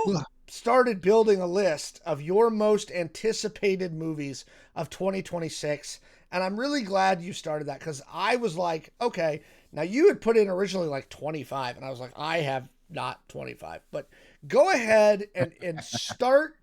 you started building a list of your most anticipated movies of 2026. And I'm really glad you started that because I was like, okay, now you had put in originally like 25, and I was like, I have not 25. But go ahead and start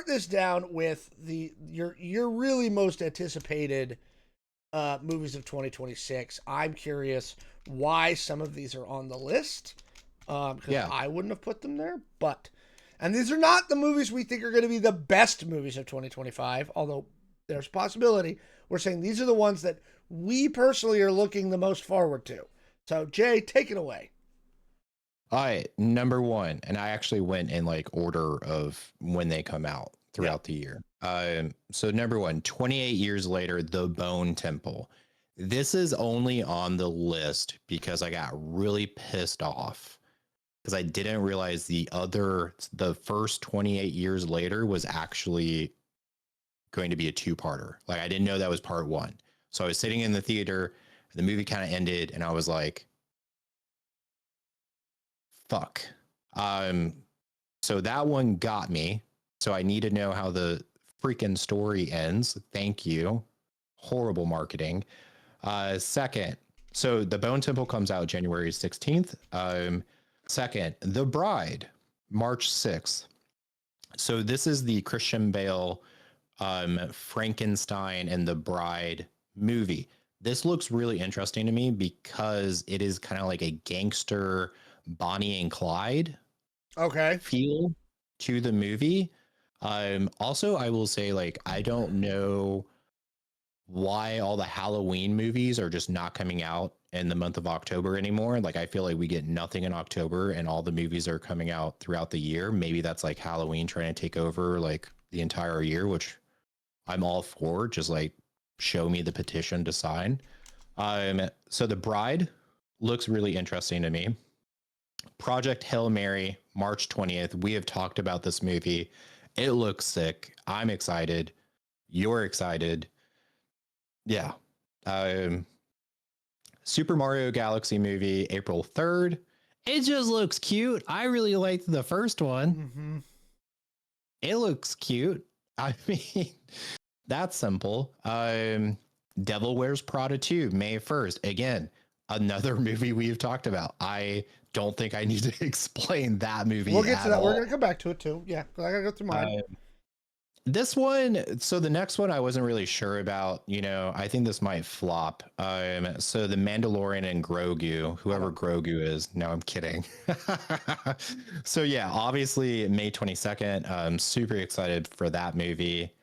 this down with your really most anticipated movies of 2026. I'm curious why some of these are on the list because Yeah. I wouldn't have put them there. But and these are not the movies we think are going to be the best movies of 2025, although there's a possibility. We're saying these are the ones that we personally are looking the most forward to. So Jay, take it away. All right, number one, and I actually went in like order of when they come out Yeah. throughout the year. So number one, 28 years later, The Bone Temple. This is only on the list because I got really pissed off because I didn't realize the first 28 years later was actually going to be a two-parter. Like I didn't know that was part one. So I was sitting in the theater, the movie kind of ended, and I was like, fuck. Um, so that one got me. So I need to know how the freaking story ends. Thank you. Horrible marketing. Second, so The Bone Temple comes out January 16th. Second, The Bride, March 6th. So this is the Christian Bale, Frankenstein and the Bride movie. This looks really interesting to me because it is kind of like a gangster Bonnie and Clyde Okay. feel to the movie. Also, I will say, like, I don't know why all the Halloween movies are just not coming out in the month of October anymore. Like, I feel like we get nothing in October and all the movies are coming out throughout the year. Maybe that's like Halloween trying to take over like the entire year, which I'm all for. Just like show me the petition to sign. So The Bride looks really interesting to me. Project Hail Mary, March 20th. We have talked about this movie. It looks sick. I'm excited. You're excited. Yeah. Um, Super Mario Galaxy movie, April 3rd. It just looks cute. I really liked the first one. Mm-hmm. It looks cute. I mean, that's simple. Devil Wears Prada 2, May 1st. Again, another movie we've talked about. I don't think I need to explain that We'll movie get to at that. We're all. gonna come back to it too. Yeah, I gotta go through mine. Uh, this one, so the next one I wasn't really sure about. You know, I think this might flop. So the Mandalorian and Grogu, I whoever don't. Grogu is. No, I'm kidding. So yeah, obviously May 22nd. I'm super excited for that movie.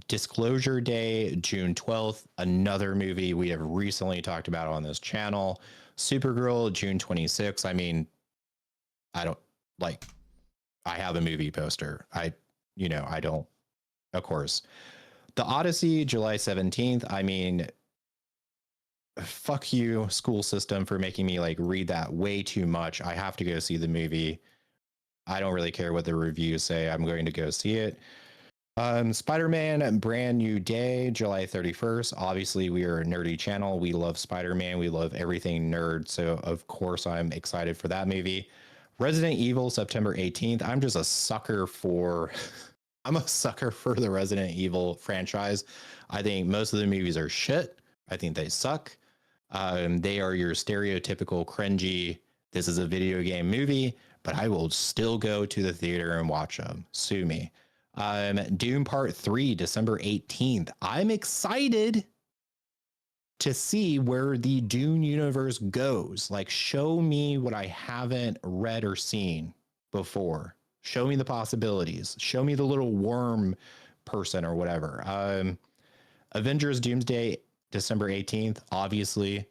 Disclosure Day, June 12th. Another movie we have recently talked about on this channel. Supergirl, June 26th. I mean, I don't like. I have a movie poster. I don't, of course. The Odyssey, July 17th. I mean, fuck you, school system, for making me like read that way too much. I have to go see the movie. I don't really care what the reviews say. I'm going to go see it. Spider-Man Brand New Day, July 31st. Obviously, we are a nerdy channel. We love Spider-Man. We love everything nerd. So, of course, I'm excited for that movie. Resident Evil, September 18th. I'm just a sucker for I'm a sucker for the Resident Evil franchise. I think most of the movies are shit. I think they suck. They are your stereotypical cringy, this is a video game movie, but I will still go to the theater and watch them. Sue me. Doom Part 3, December 18th. I'm excited to see where the Dune universe goes. Like, show me what I haven't read or seen before. Show me the possibilities. Show me the little worm person or whatever. Avengers Doomsday, December 18th, obviously.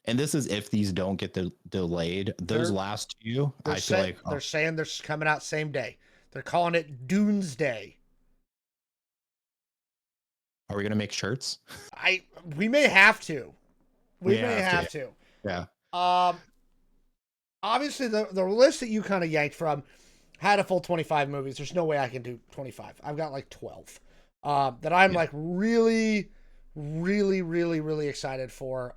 And this is if these don't get delayed. Those They're last two, they're I feel say, like, they're oh, saying they're coming out same day. They're calling it Doomsday. are we going to make shirts? I we may have to. We We may have to. have to. Yeah. Um, obviously the list that you kind of yanked from had a full 25 movies. There's no way I can do 25. I've got like 12 that I'm Yeah. like really, really, really, really excited for.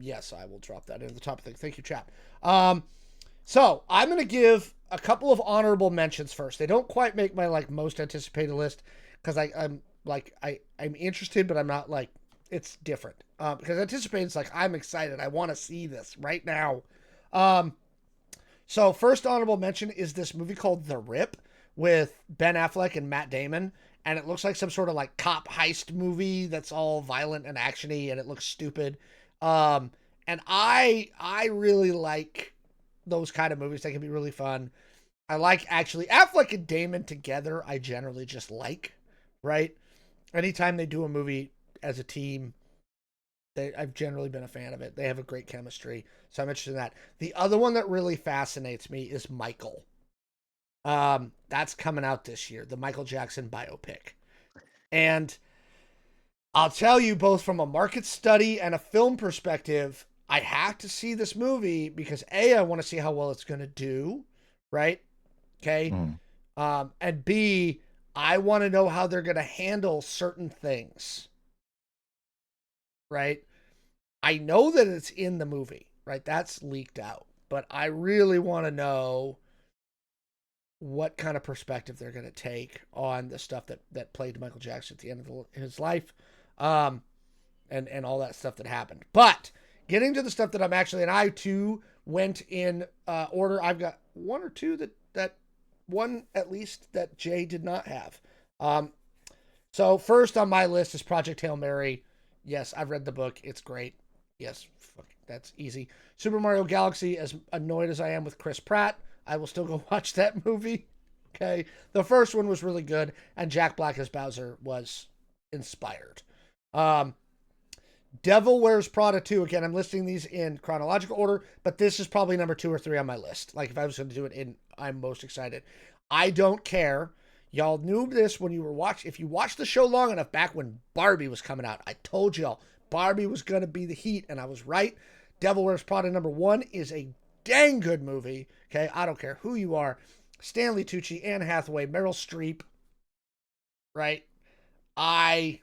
Yes, I will drop that into the top of the thing. Thank you, chap. So I'm gonna give a couple of honorable mentions first. They don't quite make my like most anticipated list because I'm interested, but I'm not like it's different. Because anticipated is like I'm excited. I want to see this right now. Um, so first honorable mention is this movie called The Rip with Ben Affleck and Matt Damon, and it looks like some sort of like cop heist movie that's all violent and actiony, and it looks stupid. And I really like those kind of movies. They can be really fun. I like actually Affleck and Damon together. I generally just like, right? Anytime they do a movie as a team, I've generally been a fan of it. They have a great chemistry, so I'm interested in that. The other one that really fascinates me is Michael. That's coming out this year, the Michael Jackson biopic, and I'll tell you both from a market study and a film perspective, I have to see this movie because A, I want to see how well it's going to do, right? Okay. Mm. And B, I want to know how they're going to handle certain things, right? I know that it's in the movie, right? That's leaked out, but I really want to know what kind of perspective they're going to take on the stuff that played Michael Jackson at the end of his life. Um, and all that stuff that happened. But getting to the stuff that I'm actually, and I too went in order. I've got one or two that one at least that Jay did not have. So first on my list is Project Hail Mary. Yes, I've read the book. It's great. Yes, fuck, that's easy. Super Mario Galaxy. As annoyed as I am with Chris Pratt, I will still go watch that movie. Okay, the first one was really good, and Jack Black as Bowser was inspired. Um, Devil Wears Prada 2. Again, I'm listing these in chronological order, but this is probably number 2 or 3 on my list. Like if I was going to do it in, I'm most excited. I don't care. Y'all knew this when you were watching. If you watched the show long enough, back when Barbie was coming out, I told y'all Barbie was going to be the heat, and I was right. Devil Wears Prada number 1 is a dang good movie. Okay, I don't care who you are. Stanley Tucci, Anne Hathaway, Meryl Streep. Right? I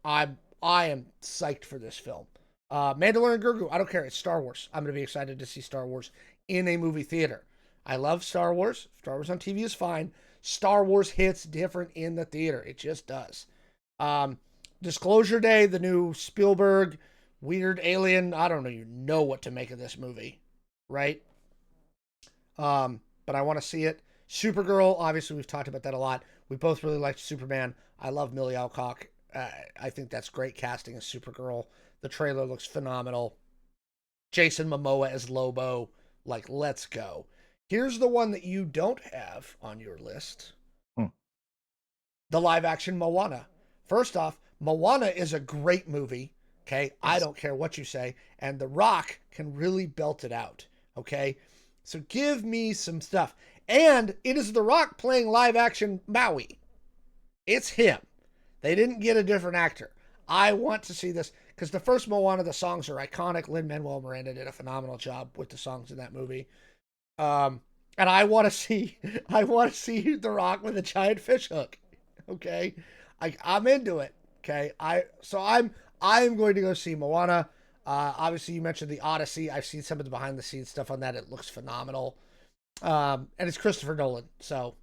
I am psyched for this film. Mandalorian Grogu, I don't care. It's Star Wars. I'm going to be excited to see Star Wars in a movie theater. I love Star Wars. Star Wars on TV is fine. Star Wars hits different in the theater. It just does. Um, Disclosure Day, the new Spielberg weird alien. I don't even know what to make of this movie, right? But I want to see it. Supergirl, obviously, we've talked about that a lot. We both really liked Superman. I love Millie Alcock. I think that's great casting as Supergirl. The trailer looks phenomenal. Jason Momoa as Lobo. Like, let's go. Here's the one that you don't have on your list, Hmm. the live action Moana. First off, Moana is a great movie. Okay. I Yes. don't care what you say. And The Rock can really belt it out. Okay. So give me some stuff. And it is The Rock playing live action Maui. It's him. They didn't get a different actor. I want to see this because the first Moana, the songs are iconic. Lin-Manuel Miranda did a phenomenal job with the songs in that movie. Um, and I want to see, I want to see The Rock with a giant fish hook. Okay, I'm into it. Okay, I'm going to go see Moana. Obviously, you mentioned the Odyssey. I've seen some of the behind the scenes stuff on that. It looks phenomenal. And it's Christopher Nolan, so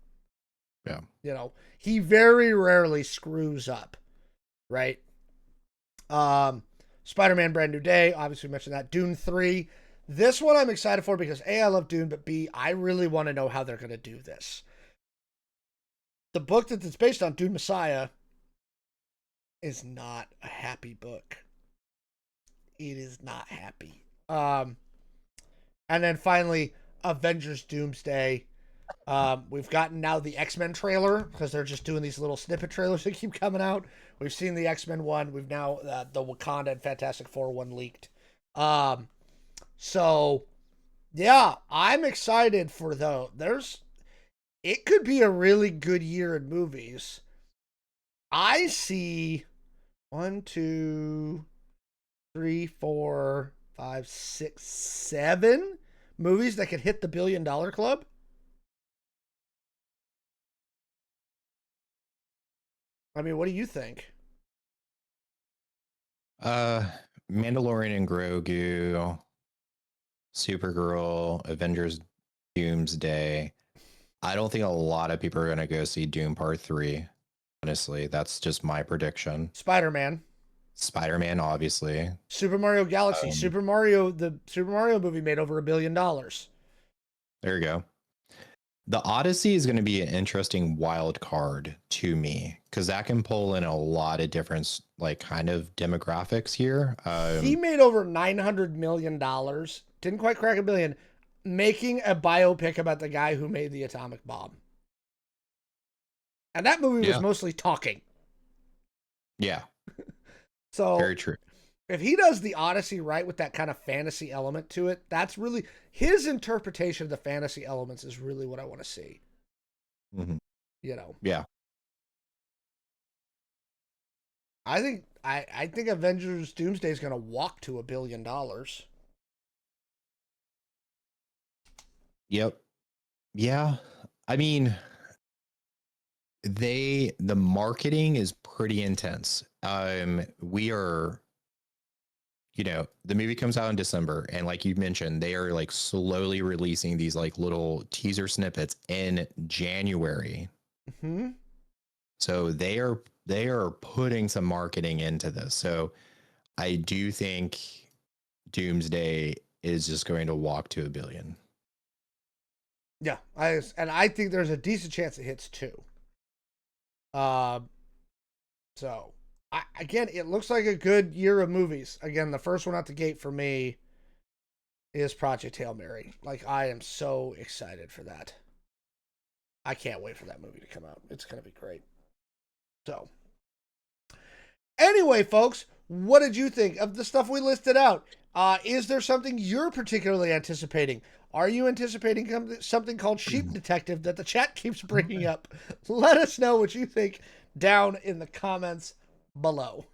Yeah. he very rarely screws up, right? Spider-Man Brand New Day, obviously we mentioned that. Dune 3. This one I'm excited for because A, I love Dune, but B, I really want to know how they're going to do this. The book that it's based on, Dune Messiah, is not a happy book. It is not happy. And then finally, Avengers Doomsday. We've gotten now the X-Men trailer because they're just doing these little snippet trailers that keep coming out. We've seen the X-Men one. We've now the Wakanda and Fantastic Four one leaked. So yeah, I'm excited for though. It could be a really good year in movies. I see one, two, three, four, five, six, seven movies that could hit the $1 billion club. I mean, what do you think? Uh, Mandalorian and Grogu, Supergirl, Avengers, Doomsday. I don't think a lot of people are going to go see Doom Part 3. Honestly, that's just my prediction. Spider-Man, Spider-Man, obviously. Super Mario Galaxy, Um, the Super Mario movie made over $1 billion. there you go. The Odyssey is going to be an interesting wild card to me because that can pull in a lot of different like kind of demographics here. He made over $900 million. Didn't quite crack $1 billion, making a biopic about the guy who made the atomic bomb. And that movie was Yeah, mostly talking. yeah, So very true. if he does the Odyssey right with that kind of fantasy element to it, that's really his interpretation of the fantasy elements is really what I want to see. Hmm. You know, Yeah, I think Avengers Doomsday is going to walk to $1 billion. yep, yeah. I mean, the marketing is pretty intense. We are, the movie comes out in December, and like you mentioned, they are like slowly releasing these like little teaser snippets in January. Hmm. So they are putting some marketing into this. So I do think Doomsday is just going to walk to $1 billion. Yeah, I think there's a decent chance it hits two. Uh, so again, it looks like a good year of movies. Again, the first one out the gate for me is Project Hail Mary. Like, I am so excited for that. I can't wait for that movie to come out. It's going to be great. So, anyway, folks, what did you think of the stuff we listed out? Is there something you're particularly anticipating? Are you anticipating something called Sheep Detective that the chat keeps bringing up? Let us know what you think down in the comments below.